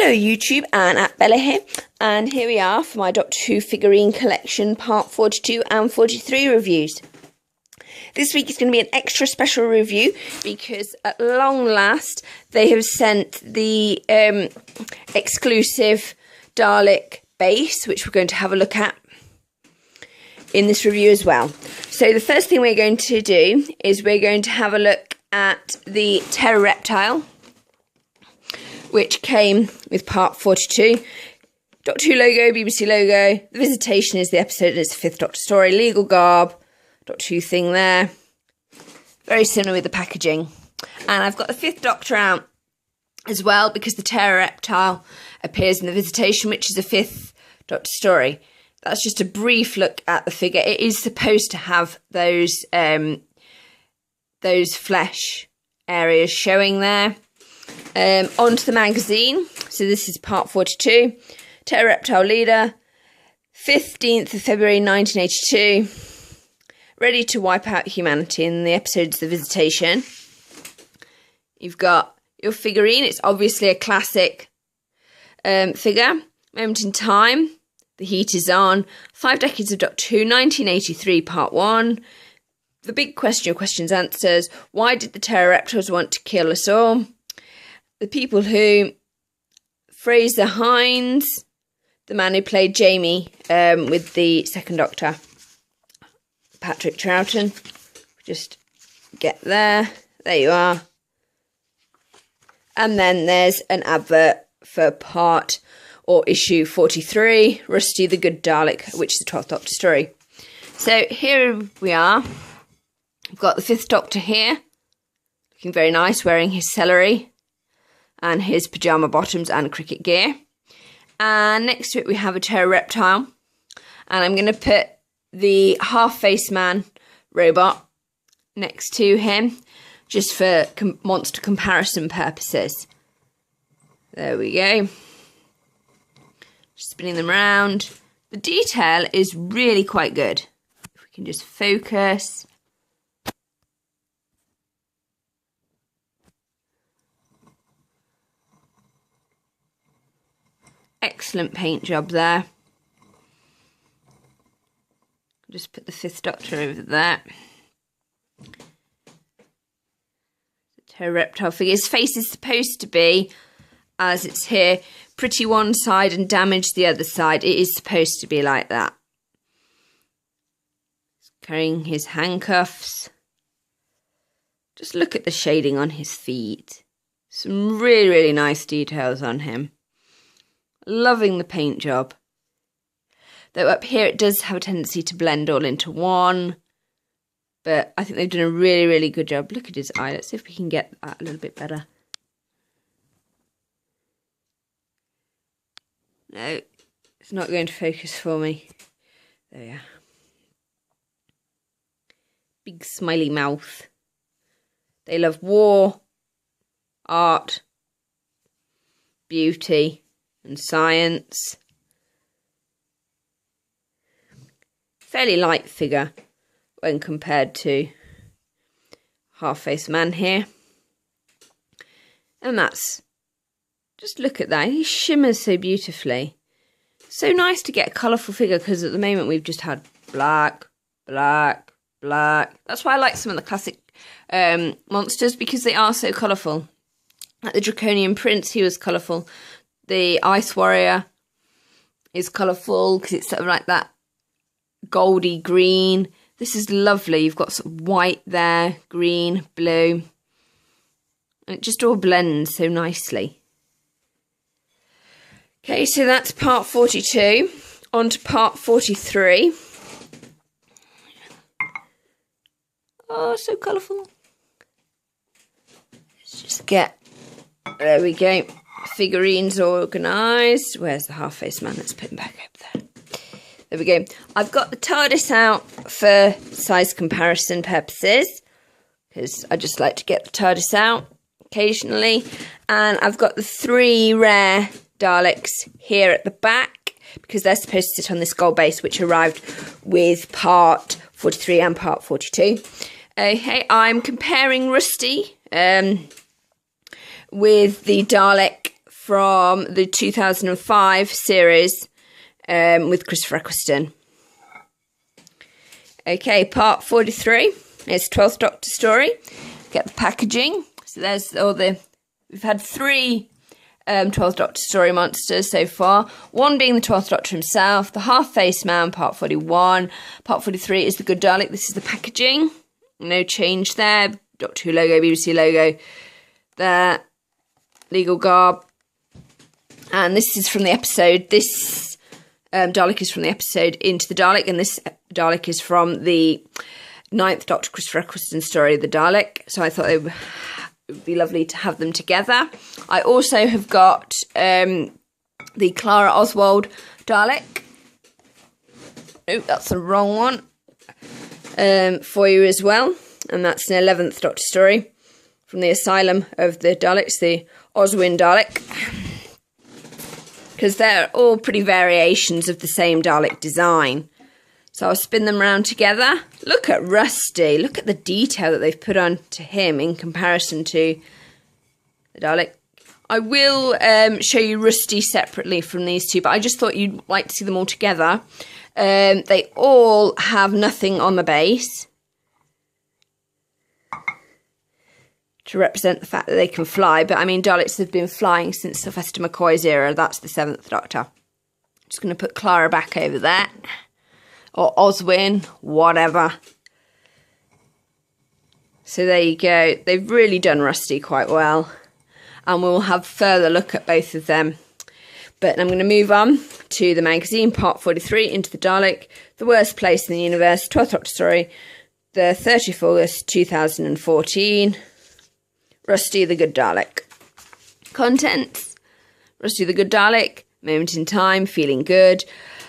Hello YouTube, Anne at Bella here, and here we are for my Doctor Who Figurine Collection Part 42 and 43 reviews. This week is going to be an extra special review because at long last they have sent the exclusive Dalek base, which we're going to have a look at in this review as well. So the first thing we're going to do is we're going to have a look at the Terror Reptile, which came with part 42. Doctor Who logo, BBC logo. The Visitation is the episode, and it's the 5th Doctor story. Legal garb, Doctor Who thing there. Very similar with the packaging. And I've got the 5th Doctor out as well, because the Terror Reptile appears in the Visitation, which is a 5th Doctor story. That's just a brief look at the figure. It is supposed to have those flesh areas showing there. Onto the magazine. So this is part 42. Terror Reptile Leader, 15th of February 1982. Ready to wipe out humanity in the episodes The Visitation. You've got your figurine. It's obviously a classic figure. Moment in time. The heat is on. 5 decades of Doctor Who, 1983, part 1. The big question, your questions, answers. Why did the Terror Reptiles want to kill us all? The people who, Fraser Hines, the man who played Jamie with the 2nd Doctor, Patrick Troughton. Just get there. There you are. And then there's an advert for part or issue 43, Rusty the Good Dalek, which is the 12th Doctor story. So here we are. We've got the 5th Doctor here, looking very nice, wearing his celery and his pyjama bottoms and cricket gear. And next to it we have a Terror Reptile. And I'm going to put the half-face man robot next to him, just for monster comparison purposes. There we go. Just spinning them around. The detail is really quite good. If we can just focus. Excellent paint job there. Just put the 5th Doctor over there. The Terror Reptile figure. His face is supposed to be, as it's here, pretty one side and damaged the other side. It is supposed to be like that. He's carrying his handcuffs. Just look at the shading on his feet. Some really, really nice details on him. Loving the paint job. Though up here it does have a tendency to blend all into one. But I think they've done a really, really good job. Look at his eye. Let's see if we can get that a little bit better. No, it's not going to focus for me. There we are. Big smiley mouth. They love war, art, beauty, and science. Fairly light figure when compared to half-face man here. And that's, just look at that, he shimmers so beautifully. So nice to get a colourful figure, because at the moment we've just had black, black, black. That's why I like some of the classic monsters, because they are so colourful. Like the Draconian Prince, he was colourful. The Ice Warrior is colourful because it's sort of like that goldy green. This is lovely. You've got sort of white there, green, blue. And it just all blends so nicely. Okay, so that's part 42. On to part 43. Oh, so colourful. Let's just get... There we go. Figurines organised. Where's the half-face man? Let's put him back up there. There we go. I've got the TARDIS out for size comparison purposes, because I just like to get the TARDIS out occasionally. And I've got the 3 rare Daleks here at the back, because they're supposed to sit on this gold base, which arrived with part 43 and part 42. Okay, I'm comparing Rusty with the Dalek from the 2005 series with Christopher Eccleston. Okay, part 43. It's 12th Doctor story. Get the packaging. So there's all the... We've had 3 12th Doctor story monsters so far. One being the 12th Doctor himself. The Half-Faced Man, part 41. Part 43 is the Good Dalek. This is the packaging. No change there. Doctor Who logo, BBC logo. There. Legal garb. And this is from the episode. This Dalek is from the episode Into the Dalek. And this Dalek is from the 9th Doctor Christopher Eccleston story, The Dalek. So I thought it would be lovely to have them together. I also have got the Clara Oswald Dalek. Oh, that's the wrong one. For you as well. And that's an 11th Doctor story from the Asylum of the Daleks, the Oswin Dalek. Because they're all pretty variations of the same Dalek design. So I'll spin them around together. Look at Rusty. Look at the detail that they've put on to him in comparison to the Dalek. I will show you Rusty separately from these two, but I just thought you'd like to see them all together. They all have nothing on the base to represent the fact that they can fly. But I mean, Daleks have been flying since Sylvester McCoy's era. That's the 7th Doctor. Just going to put Clara back over there. Or Oswin, whatever. So there you go. They've really done Rusty quite well. And we'll have further look at both of them. But I'm going to move on to the magazine, part 43, Into the Dalek, The Worst Place in the Universe, 12th Doctor story, the 30th of August 2014. Rusty the Good Dalek. Contents. Rusty the Good Dalek, moment in time, feeling good.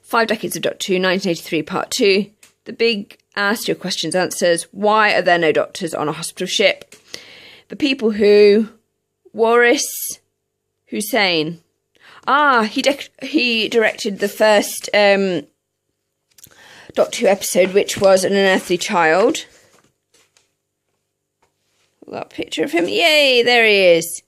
5 Decades of Doctor Who, 1983, part 2. The big ask your questions answers. Why are there no doctors on a hospital ship? The People Who. Waris Hussein. He directed the first Doctor Who episode, which was An Unearthly Child. Got a picture of him. Yay, there he is.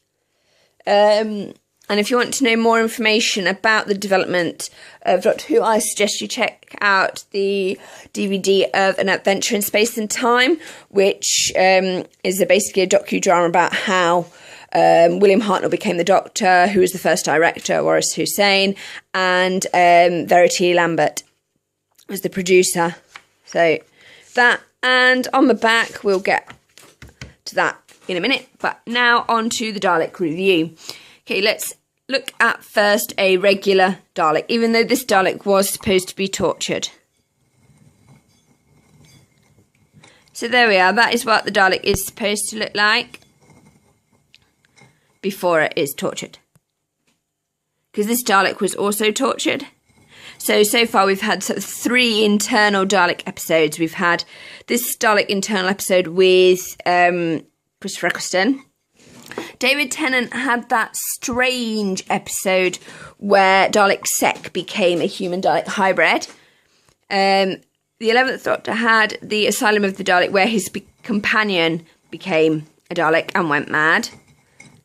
And if you want to know more information about the development of Doctor Who, I suggest you check out the DVD of An Adventure in Space and Time, which is basically a docudrama about how William Hartnell became the Doctor, who was the first director, Waris Hussein, and Verity Lambert was the producer. So that, and on the back, we'll get to that in a minute. But now on to the Dalek review. Okay, let's look at first a regular Dalek, even though this Dalek was supposed to be tortured. So there we are. That is what the Dalek is supposed to look like before it is tortured. Because this Dalek was also tortured. So far we've had sort of 3 internal Dalek episodes. We've had this Dalek internal episode with Christopher Eccleston. David Tennant had that strange episode where Dalek Sec became a human Dalek hybrid. The 11th Doctor had the Asylum of the Dalek, where his companion became a Dalek and went mad.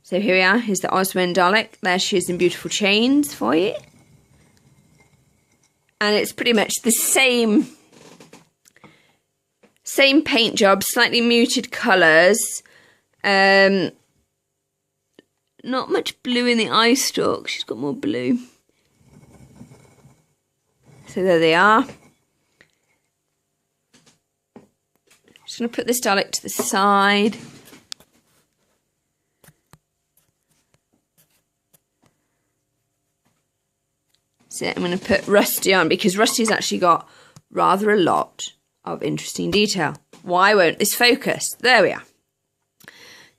So here we are. Here's the Oswin Dalek. There she is in beautiful chains for you. And it's pretty much the same paint job, slightly muted colours. Not much blue in the eye stalk. She's got more blue. So there they are. Just going to put this Dalek to the side. So I'm going to put Rusty on, because Rusty's actually got rather a lot of interesting detail. Why won't this focus? There we are.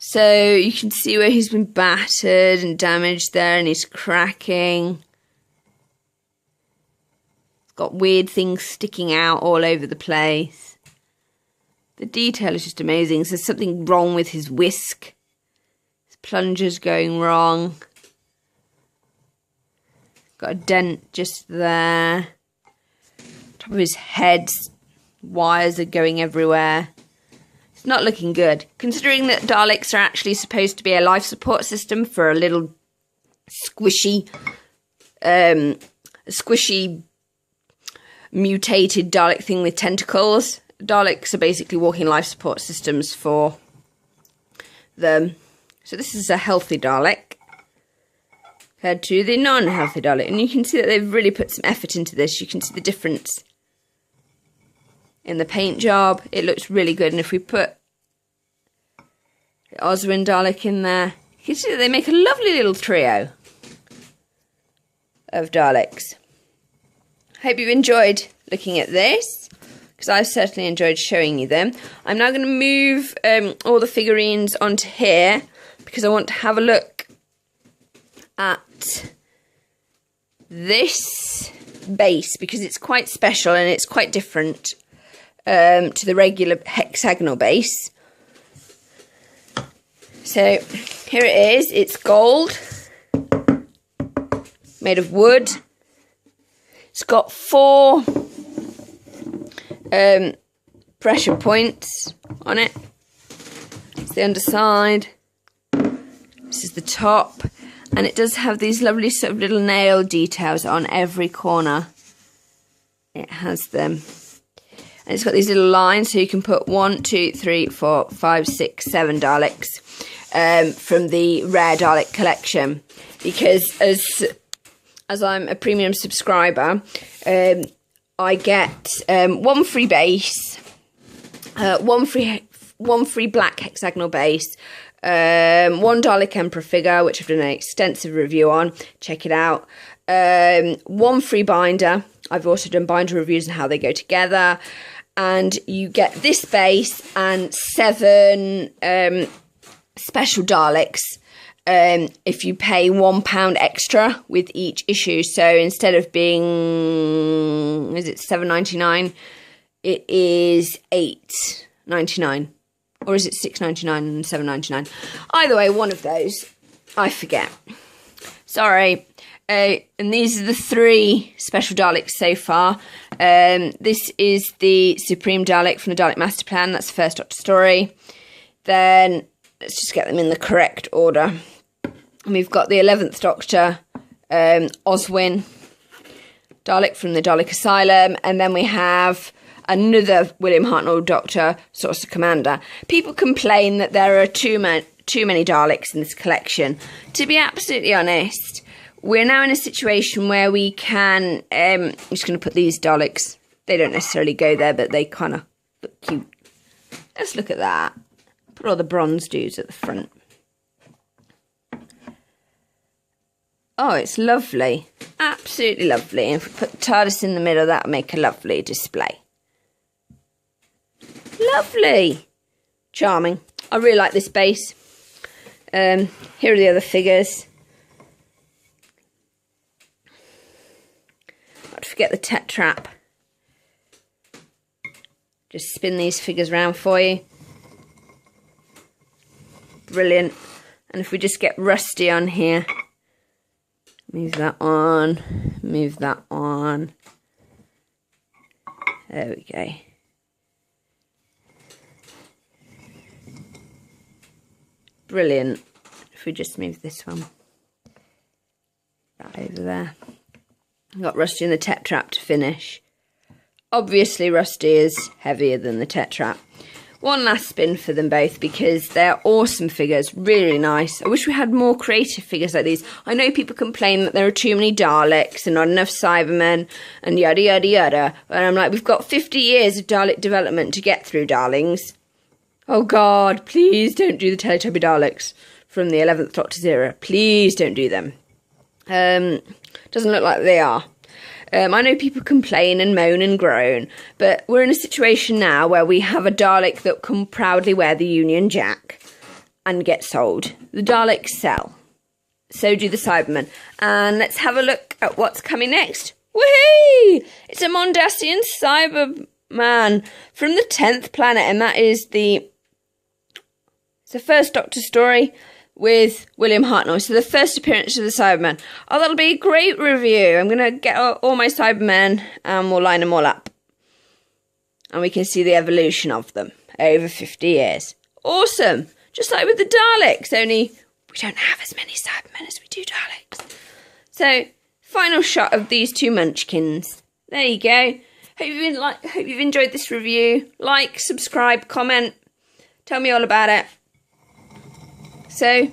So you can see where he's been battered and damaged there, and he's cracking. It's got weird things sticking out all over the place. The detail is just amazing. So there's something wrong with his whisk. His plunger's going wrong. Got a dent just there. Top of his head, wires are going everywhere. It's not looking good, considering that Daleks are actually supposed to be a life support system for a little squishy, mutated Dalek thing with tentacles. Daleks are basically walking life support systems for them. So this is a healthy Dalek compared to the non-healthy Dalek. And you can see that they've really put some effort into this. You can see the difference in the paint job. It looks really good. And if we put the Oswin Dalek in there, you can see that they make a lovely little trio of Daleks. Hope you've enjoyed looking at this, because I've certainly enjoyed showing you them. I'm now going to move all the figurines onto here, because I want to have a look at this base, because it's quite special and it's quite different to the regular hexagonal base. So here it is. It's gold, made of wood. It's got 4 pressure points on it. It's the underside. This is the top. And it does have these lovely sort of little nail details on every corner. It has them. And it's got these little lines, so you can put 1, 2, 3, 4, 5, 6, 7 Daleks from the Rare Dalek collection. Because as I'm a premium subscriber, I get 1 free base, 1 free black hexagonal base, 1 Dalek Emperor figure, which I've done an extensive review on. Check it out. 1 free binder. I've also done binder reviews on how they go together. And you get this base and 7 special Daleks. If you pay £1 extra with each issue. So instead of being, is it £7.99? It is £8.99. Or is it £6.99 and £7.99? Either way, one of those. I forget. Sorry. And these are the 3 special Daleks so far. This is the Supreme Dalek from the Dalek Master Plan. That's the first Doctor story. Then let's just get them in the correct order. And we've got the 11th Doctor, Oswin Dalek from the Dalek Asylum. And then we have another William Hartnell Doctor, Saucer Commander. People complain that there are too many Daleks in this collection. To be absolutely honest, we're now in a situation where we can... I'm just going to put these Daleks. They don't necessarily go there, but they kind of look cute. Let's look at that. Put all the bronze dudes at the front. Oh, it's lovely. Absolutely lovely. And if we put the TARDIS in the middle, that'll make a lovely display. Lovely. Charming. I really like this base. Here are the other figures. Not to forget the Tetrap. Just spin these figures around for you. Brilliant. And if we just get Rusty on here. Move that on. Move that on. There we go. Brilliant. If we just move this one. That over there. I've got Rusty and the Tetrap to finish. Obviously Rusty is heavier than the Tetrap. One last spin for them both because they're awesome figures, really nice. I wish we had more creative figures like these. I know people complain that there are too many Daleks and not enough Cybermen and yada yada yada. And I'm like, we've got 50 years of Dalek development to get through, darlings. Oh God, please don't do the Teletubby Daleks from the 11th Doctor's era. Please don't do them. Doesn't look like they are. I know people complain and moan and groan, but we're in a situation now where we have a Dalek that can proudly wear the Union Jack and get sold. The Daleks sell. So do the Cybermen. And let's have a look at what's coming next. Woohoo! It's a Mondasian Cyberman from the 10th planet, and that is the first Doctor story with William Hartnell. So the first appearance of the Cybermen. Oh, that'll be a great review. I'm going to get all my Cybermen and we'll line them all up. And we can see the evolution of them over 50 years. Awesome. Just like with the Daleks, only we don't have as many Cybermen as we do Daleks. So, final shot of these two munchkins. There you go. Hope you've enjoyed this review. Like, subscribe, comment. Tell me all about it. So,